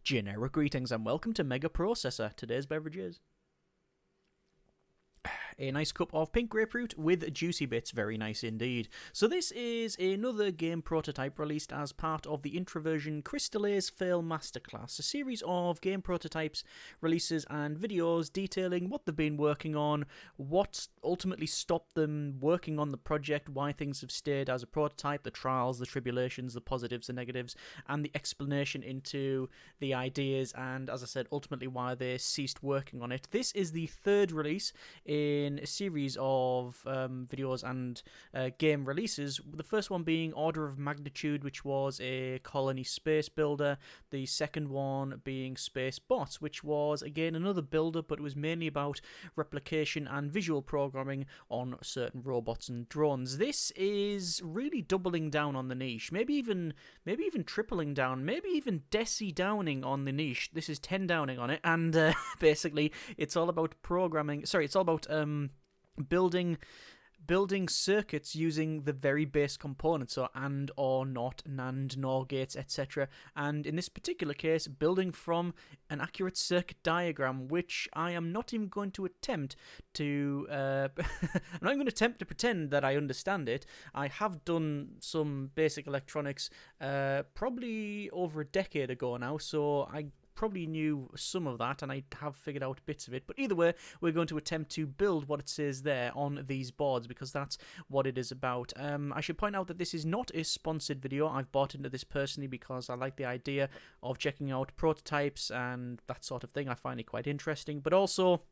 Generic greetings and welcome to Megaprocessor. Today's beverage is a nice cup of pink grapefruit with juicy bits, very nice indeed. So this is another game prototype released as part of the Introversion Crystallase Fail Masterclass, a series of game prototypes, releases and videos detailing what they've been working on, what ultimately stopped them working on the project, why things have stayed as a prototype, the trials, the tribulations, the positives, the negatives, and the explanation into the ideas and, as I said, ultimately why they ceased working on it. This is the third release in a series of videos and game releases. The first one being Order of Magnitude, which was a colony space builder. The second one being Space Bots, which was again another builder, but it was mainly about replication and visual programming on certain robots and drones. This is really doubling down on the niche, maybe even tripling down, maybe even downing on the niche. This is 10 downing on it, and basically it's all about programming. Sorry, it's all about building circuits using the very base components, so and, or, not, NAND, NOR gates, etc. And in this particular case, building from an accurate circuit diagram, which I am not even going to attempt to... I'm not even going to attempt to pretend that I understand it. I have done some basic electronics probably over a decade ago now, so I probably knew some of that, and I have figured out bits of it. But either way, we're going to attempt to build what it says there on these boards, because that's what it is about. I should point out that this is not a sponsored video. I've bought into this personally because I like the idea of checking out prototypes and that sort of thing. I find it quite interesting, but also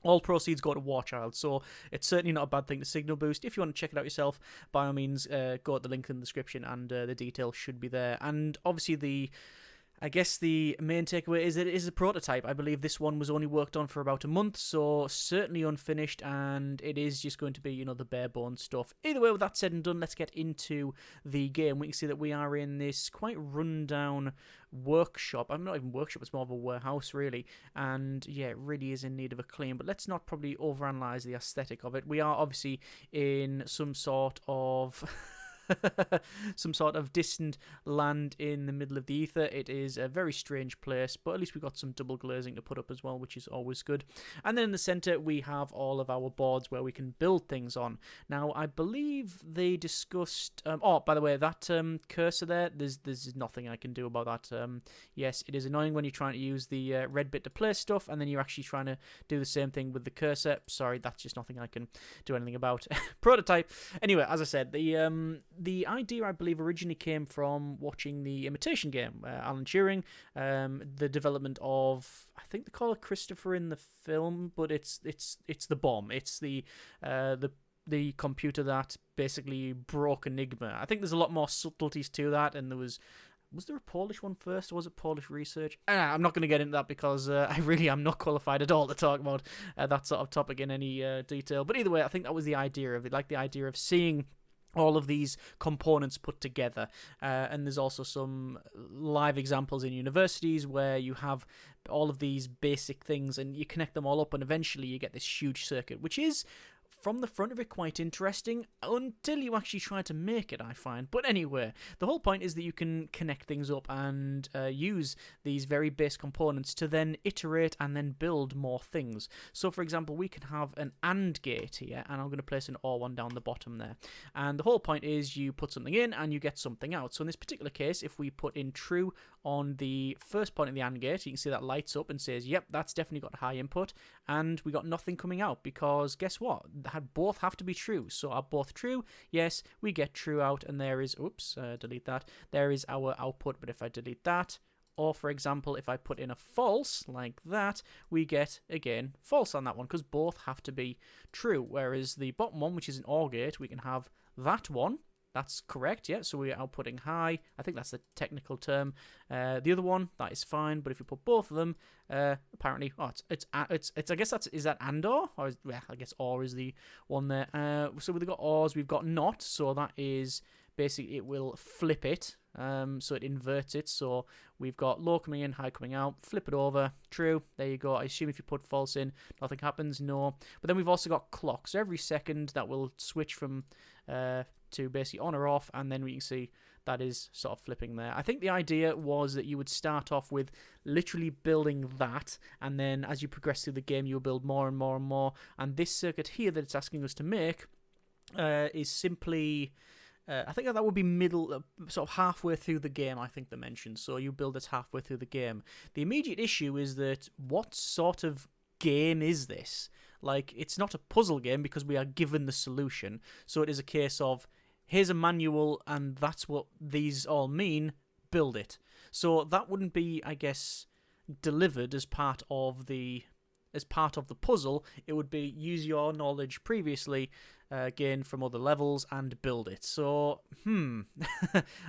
all proceeds go to War Child, so it's certainly not a bad thing to signal boost. If you want to check it out yourself, by all means, go at the link in the description, and the details should be there. And obviously I guess the main takeaway is that it is a prototype. I believe this one was only worked on for about a month, so certainly unfinished, and it is just going to be, the bare bones stuff. Either way, with that said and done, let's get into the game. We can see that we are in this quite rundown workshop. I'm not even workshop, it's more of a warehouse, really. And yeah, it really is in need of a clean, but let's not probably overanalyze the aesthetic of it. We are obviously in some sort of... some sort of distant land in the middle of the ether. It is a very strange place, but at least we've got some double glazing to put up as well, which is always good. And then in the center we have all of our boards where we can build things on. Now I believe they discussed by the way, that cursor there, there's nothing I can do about that. Yes, it is annoying when you're trying to use the red bit to place stuff and then you're actually trying to do the same thing with the cursor. Sorry, that's just nothing I can do anything about. Prototype. Anyway, as I said, the idea, I believe, originally came from watching the Imitation Game, Alan Turing, the development of, I think they call it Christopher in the film, but it's the bomb. It's the computer that basically broke Enigma. I think there's a lot more subtleties to that, and was there a Polish one first, or was it Polish research? I'm not going to get into that because I really am not qualified at all to talk about that sort of topic in any detail. But either way, I think that was the idea of it, like the idea of seeing all of these components put together, and there's also some live examples in universities where you have all of these basic things and you connect them all up and eventually you get this huge circuit, which is from the front of it quite interesting until you actually try to make it, I find. But anyway, the whole point is that you can connect things up and use these very base components to then iterate and then build more things. So for example, we can have an AND gate here, and I'm going to place an OR one down the bottom there. And the whole point is you put something in and you get something out. So in this particular case, if we put in true on the first point of the AND gate, you can see that lights up and says, yep, that's definitely got high input, and we got nothing coming out because guess what? Both have to be true. So are both true? Yes, we get true out, and there is, delete that. There is our output, but if I delete that, or for example, if I put in a false like that, we get, again, false on that one because both have to be true. Whereas the bottom one, which is an OR gate, we can have that one. That's correct, yeah, so we're outputting high. I think that's the technical term. The other one, that is fine, but if you put both of them, apparently, it's I guess is that AND OR? Or I guess OR is the one there. So we've got ORs, we've got NOT, so that is basically, it will flip it, so it inverts it. So we've got low coming in, high coming out, flip it over, true, there you go. I assume if you put false in, nothing happens, no. But then we've also got clocks. So every second that will switch from to basically on or off, and then we can see that is sort of flipping there. I think the idea was that you would start off with literally building that, and then as you progress through the game, you'll build more and more and more. And this circuit here that it's asking us to make is simply... I think that would be middle, sort of halfway through the game, I think they mentioned. So you build it halfway through the game. The immediate issue is that what sort of game is this? Like, it's not a puzzle game because we are given the solution. So it is a case of, here's a manual and that's what these all mean, build it. So that wouldn't be, I guess, delivered as part of the puzzle. It would be use your knowledge previously gained from other levels and build it. So,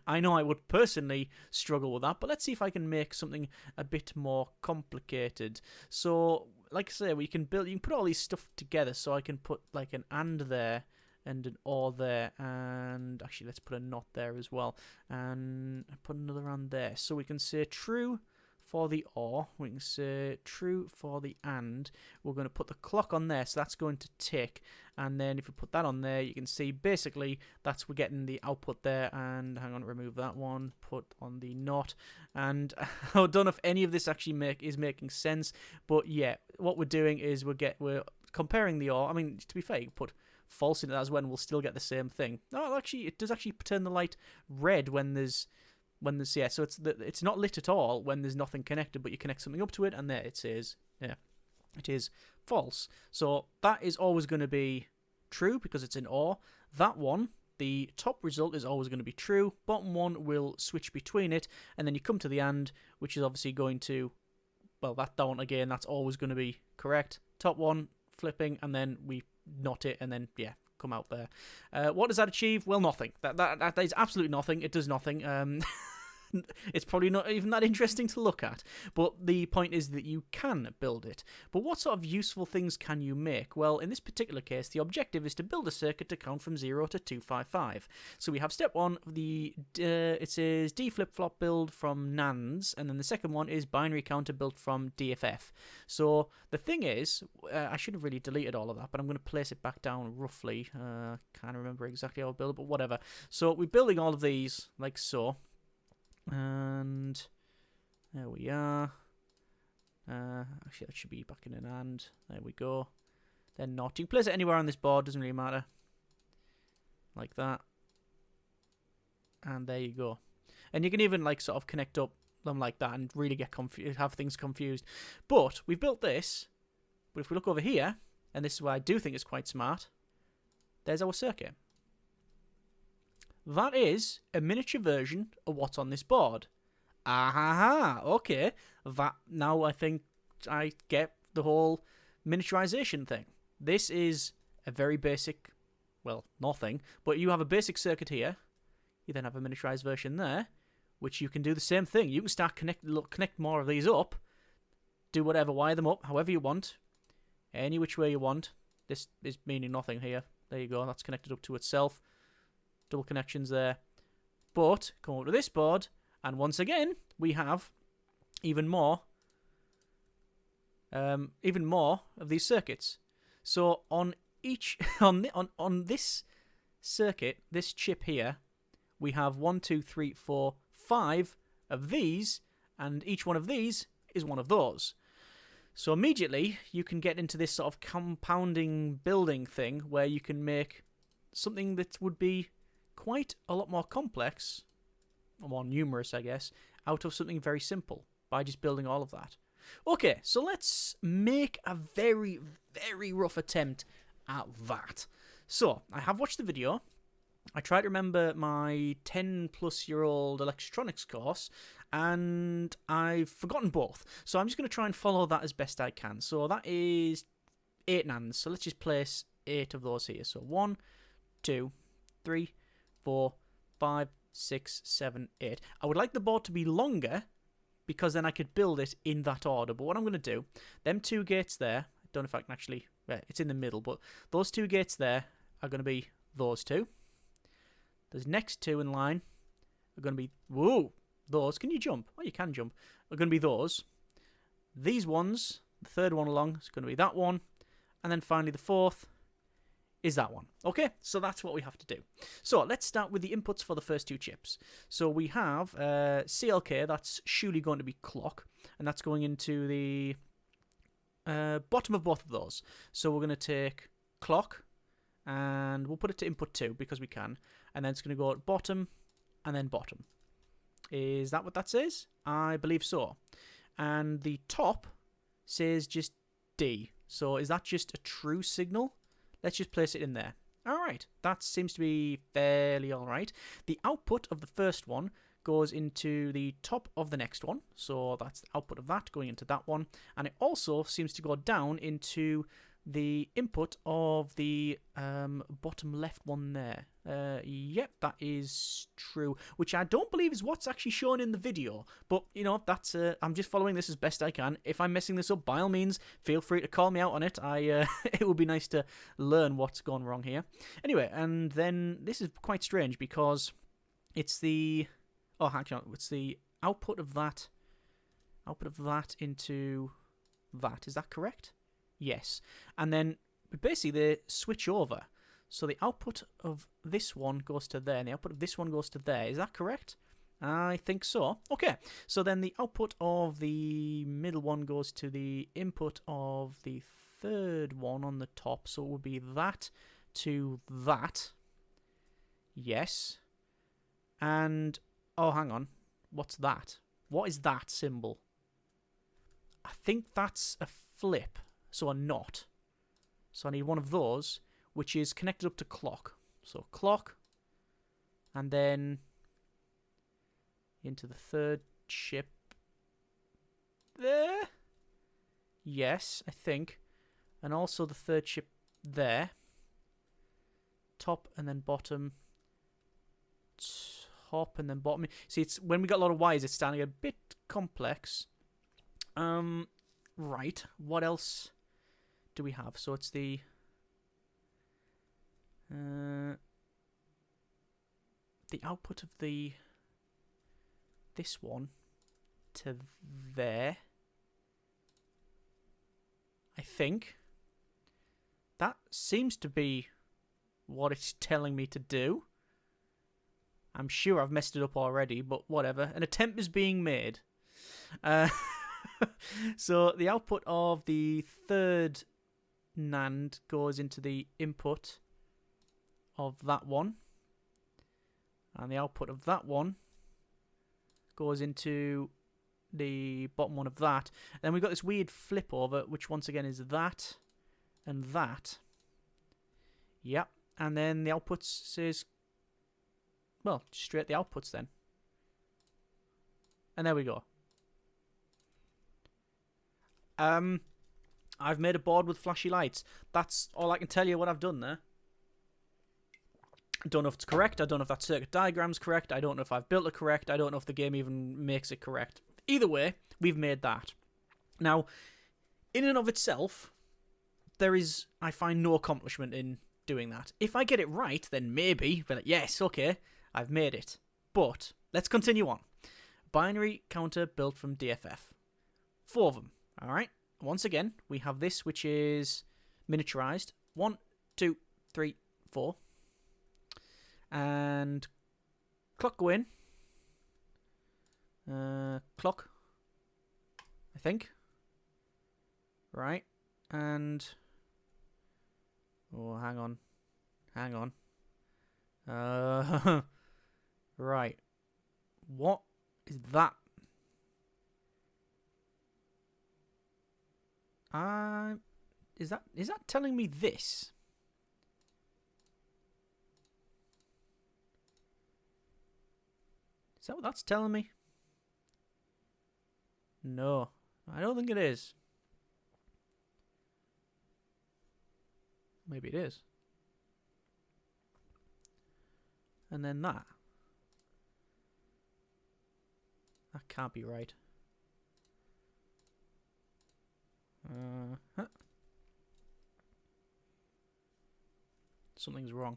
I know I would personally struggle with that, but let's see if I can make something a bit more complicated. So, like I say, you can put all these stuff together. So I can put like an and there and an or there, and actually let's put a not there as well, and put another and there. So we can say true for the or, we can say true for the and. We're going to put the clock on there, so that's going to tick, and then if we put that on there, you can see basically we're getting the output there. And hang on, remove that one, put on the not, and I don't know if any of this actually is making sense, but yeah, what we're doing is we're comparing the or. I mean, to be fair, you can put false in it as well, and we'll still get the same thing. No, actually, it does actually turn the light red when there's so it's not lit at all when there's nothing connected, but you connect something up to it, and there it says, yeah, it is false. So that is always going to be true because it's an or. That one, the top result is always going to be true. Bottom one will switch between it, and then you come to the and, which is obviously going to, well, that down again, that's always going to be correct. Top one flipping, and then we not it, and then yeah, come out there. What does that achieve? Well, nothing. That is absolutely nothing. It does nothing. It's probably not even that interesting to look at, but the point is that you can build it. But what sort of useful things can you make? Well, in this particular case, the objective is to build a circuit to count from 0 to 255. So we have step 1, it says D flip-flop build from NANDs, and then the second one is binary counter built from DFF. So the thing is, I should have really deleted all of that, but I'm going to place it back down roughly. Can't remember exactly how I build it, but whatever. So we're building all of these like so. And there we are. Actually, that should be back in an and. There we go. Then not. You can place it anywhere on this board, doesn't really matter. Like that. And there you go. And you can even like sort of connect up them like that and really get have things confused. But we've built this. But if we look over here, and this is why I do think it's quite smart, there's our circuit. That is a miniature version of what's on this board. Aha, okay. That now I think I get the whole miniaturization thing. This is a very basic, well, nothing, but you have a basic circuit here. You then have a miniaturized version there, which you can do the same thing. You can start connect more of these up, do whatever, wire them up however you want, any which way you want. This is meaning nothing here. There you go, that's connected up to itself. Double connections there. But come over to this board, and once again we have even more of these circuits. So on each on this circuit, this chip here, we have 1, 2, 3, 4, 5 of these, and each one of these is one of those. So immediately you can get into this sort of compounding building thing where you can make something that would be quite a lot more complex, or more numerous, I guess, out of something very simple by just building all of that. Okay, so let's make a very, very rough attempt at that. So, I have watched the video. I tried to remember my 10-plus-year-old electronics course, and I've forgotten both. So I'm just going to try and follow that as best I can. So that is 8 NANDs. So let's just place 8 of those here. So 1, 2, 3, 4, 5, 6, 7, 8. I would like the board to be longer because then I could build it in that order. But what I'm going to do, them 2 gates there, I don't know if I can actually, it's in the middle, but those 2 gates there are going to be those 2. Those next 2 in line are going to be, whoa, those. Can you jump? Oh, you can jump. Are going to be those. These ones, the third one along is going to be that one. And then finally the fourth is that one. Okay, so that's what we have to do. So let's start with the inputs for the first two chips. So we have CLK, that's surely going to be clock, and that's going into the bottom of both of those. So we're going to take clock, and we'll put it to input 2 because we can, and then it's going to go at bottom, and then bottom. Is that what that says? I believe so. And the top says just D. So is that just a true signal? Let's just place it in there. Alright, that seems to be fairly alright. The output of the first one goes into the top of the next one. So that's the output of that going into that one. And it also seems to go down into the input of the bottom left one there. Yep, that is true, which I don't believe is what's actually shown in the video, but you know, that's I'm just following this as best I can. If I'm messing this up, by all means feel free to call me out on it. It would be nice to learn what's gone wrong here. Anyway, and then this is quite strange because it's the it's the output of that into that. Is that correct? Yes. And then basically they switch over. So the output of this one goes to there, and the output of this one goes to there. Is that correct? I think so. Okay. So then the output of the middle one goes to the input of the third one on the top. So it would be that to that. Yes. And, oh, hang on. What's that? What is that symbol? I think that's a flip. So a not. So I need one of those, which is connected up to clock. So clock, and then into the third chip there. Yes, I think. And also the third chip there. Top and then bottom. Top and then bottom. See, it's when we got a lot of wires, it's starting to get a bit complex. Right. What else do we have? So it's the output of this one to there. I think that seems to be what it's telling me to do. I'm sure I've messed it up already, but whatever. An attempt is being made. So the output of the third NAND goes into the input of that one, and the output of that one goes into the bottom one of that. And then we've got this weird flip over, which once again is that and that. Yep. And then the outputs says, well, straight the outputs then. And there we go. I've made a board with flashy lights. That's all I can tell you what I've done there. I don't know if it's correct. I don't know if that circuit diagram's correct. I don't know if I've built it correct. I don't know if the game even makes it correct. Either way, we've made that. Now, in and of itself, there is, I find, no accomplishment in doing that. If I get it right, then maybe, but yes, okay, I've made it. But let's continue on. Binary counter built from DFF. 4 of them. All right. Once again, we have this, which is miniaturized. 1, 2, 3, 4. And clock go in. Clock, I think. Right. And oh, hang on. Right. What is that? Is that telling me this? Is that what that's telling me? No, I don't think it is. Maybe it is. And then that. That can't be right. Something's wrong.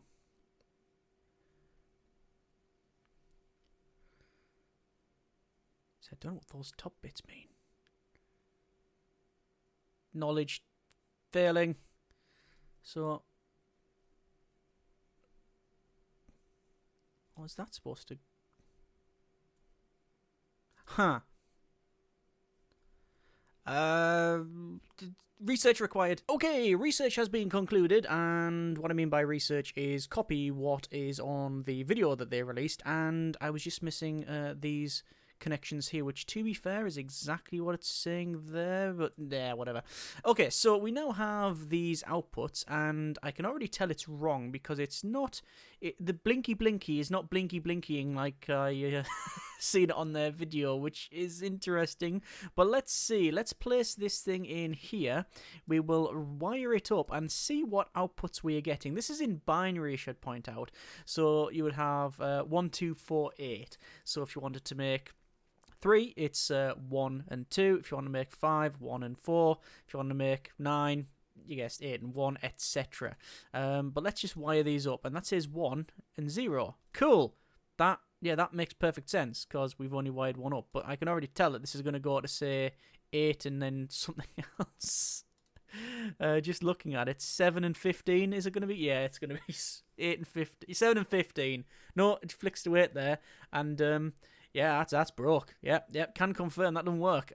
So I don't know what those top bits mean. Knowledge failing. So Was that supposed to... Huh. Research required. Okay, research has been concluded, and what I mean by research is copy what is on the video that they released, and I was just missing these connections here, which, to be fair, is exactly what it's saying there, but yeah, whatever. Okay, so we now have these outputs, and I can already tell it's wrong because it's not... the blinky blinky is not blinky blinkying like I seen it on their video, which is interesting. But let's see. Let's place this thing in here. We will wire it up and see what outputs we are getting. This is in binary, I should point out. So you would have 1, 2, 4, 8. So if you wanted to make 3, it's 1 and 2. If you want to make 5, 1 and 4. If you want to make 9, you guessed 8 and 1, etc. But let's just wire these up, and that says 1 and 0. Cool. That makes perfect sense because we've only wired one up. But I can already tell that this is going to go to say 8 and then something else. Just looking at it, 7 and 15. Is it going to be? Yeah, it's going to be 8 and 15. 7 and 15. No, it flicks to 8 there, and yeah, that's broke. Yep, can confirm that doesn't work.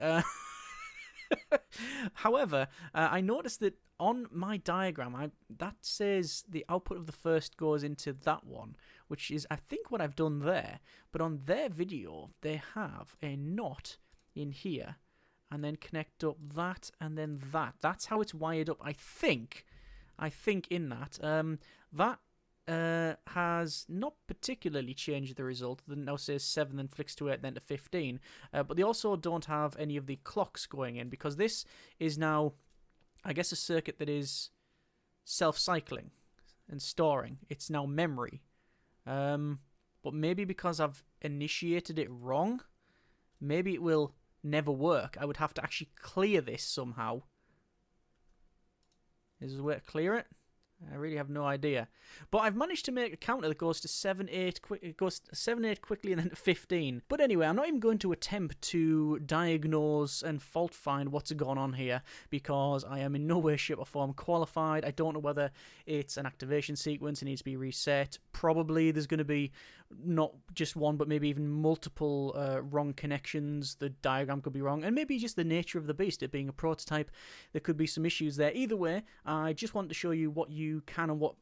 However, I noticed that on my diagram, that says the output of the first goes into that one, which is, I think, what I've done there. But on their video, they have a NOT in here, and then connect up that, and then that. That's how it's wired up, I think. In that. That has not particularly changed the result. It now says 7, then flicks to 8, then to 15. But they also don't have any of the clocks going in, because this is now, I guess, a circuit that is self-cycling and storing. It's now memory. But maybe because I've initiated it wrong, maybe it will never work. I would have to actually clear this somehow. Is there a way to clear it? I really have no idea. But I've managed to make a counter that goes to 7, 8, it goes to 7, 8 quickly and then to 15. But anyway, I'm not even going to attempt to diagnose and fault find what's going on here, because I am in no way, shape or form qualified. I don't know whether it's an activation sequence, it needs to be reset. Probably there's going to be not just one, but maybe even multiple wrong connections. The diagram could be wrong, and maybe just the nature of the beast, it being a prototype, there could be some issues there. Either way, I just want to show you what you can and what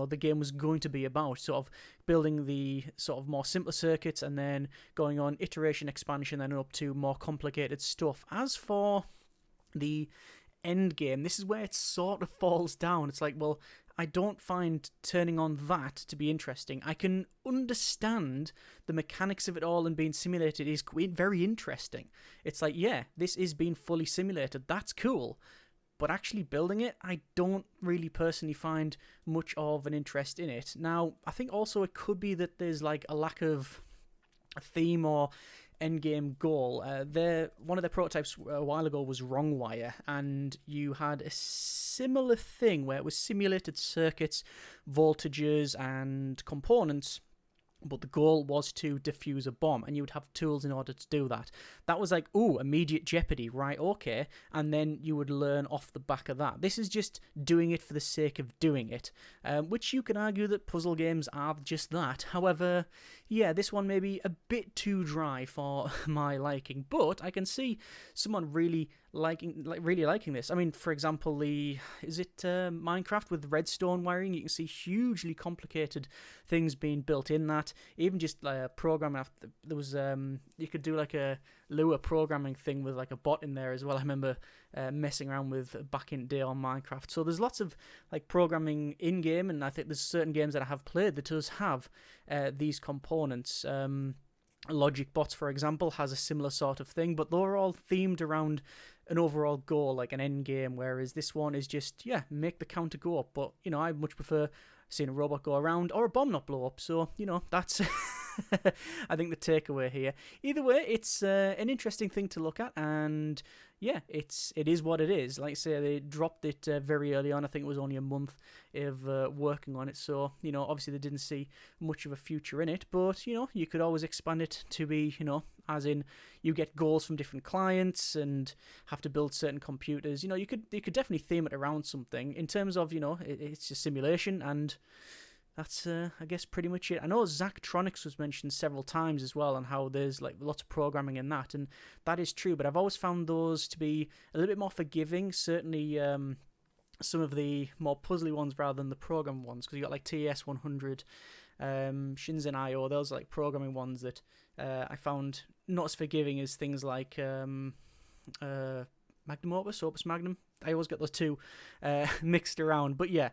the game was going to be about, sort of building the sort of more simpler circuits and then going on iteration, expansion, and up to more complicated stuff. As for the end game, this is where it sort of falls down. It's like, well, I don't find turning on that to be interesting. I can understand the mechanics of it all and being simulated is very interesting. It's like, yeah, this is being fully simulated. That's cool. But actually building it, I don't really personally find much of an interest in it. Now, I think also it could be that there's like a lack of a theme or endgame goal. One of their prototypes a while ago was Wrongwire, and you had a similar thing where it was simulated circuits, voltages, and components. But the goal was to defuse a bomb, and you would have tools in order to do that. That was like, ooh, immediate jeopardy, right, okay. And then you would learn off the back of that. This is just doing it for the sake of doing it, which you can argue that puzzle games are just that. However, yeah, this one may be a bit too dry for my liking, but I can see someone really liking this. I mean, for example, Minecraft with redstone wiring? You can see hugely complicated things being built in that. Even just programming, there was you could do like a Lua programming thing with like a bot in there as well. I remember messing around with back in the day on Minecraft. So there's lots of like programming in game, and I think there's certain games that I have played that does have these components. Logic Bots, for example, has a similar sort of thing, but they're all themed around an overall goal, like an end game, whereas this one is just, yeah, make the counter go up. But, I much prefer seeing a robot go around or a bomb not blow up. So, that's I think the takeaway here. Either way, it's an interesting thing to look at, and yeah, it is what it is. Like I say, they dropped it very early on. I think it was only a month of working on it, so obviously they didn't see much of a future in it. But you could always expand it to be as in you get goals from different clients and have to build certain computers. You could definitely theme it around something in terms of it's a simulation, and that's I guess pretty much it. I know Zachtronics was mentioned several times as well, and how there's like lots of programming in that, and that is true. But I've always found those to be a little bit more forgiving. Certainly, some of the more puzzly ones rather than the program ones, because you got like TES 100, Shenzhen IO. Those are like programming ones that I found not as forgiving as things like Magnum Opus Magnum. I always get those two mixed around, but yeah.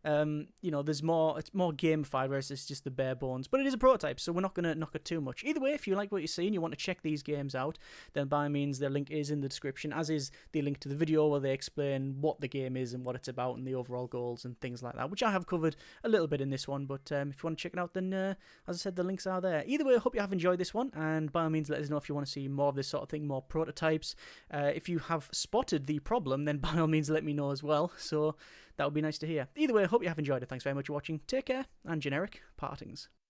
There's more. It's more gamified, whereas it's just the bare bones. But it is a prototype, so we're not going to knock it too much. Either way, if you like what you see and you want to check these games out, then by all means, the link is in the description, as is the link to the video where they explain what the game is and what it's about and the overall goals and things like that, which I have covered a little bit in this one. But if you want to check it out, then as I said, the links are there. Either way, I hope you have enjoyed this one, and by all means, let us know if you want to see more of this sort of thing, more prototypes. If you have spotted the problem, then by all means, let me know as well. So that would be nice to hear. Either way, I hope you have enjoyed it. Thanks very much for watching. Take care, and generic partings.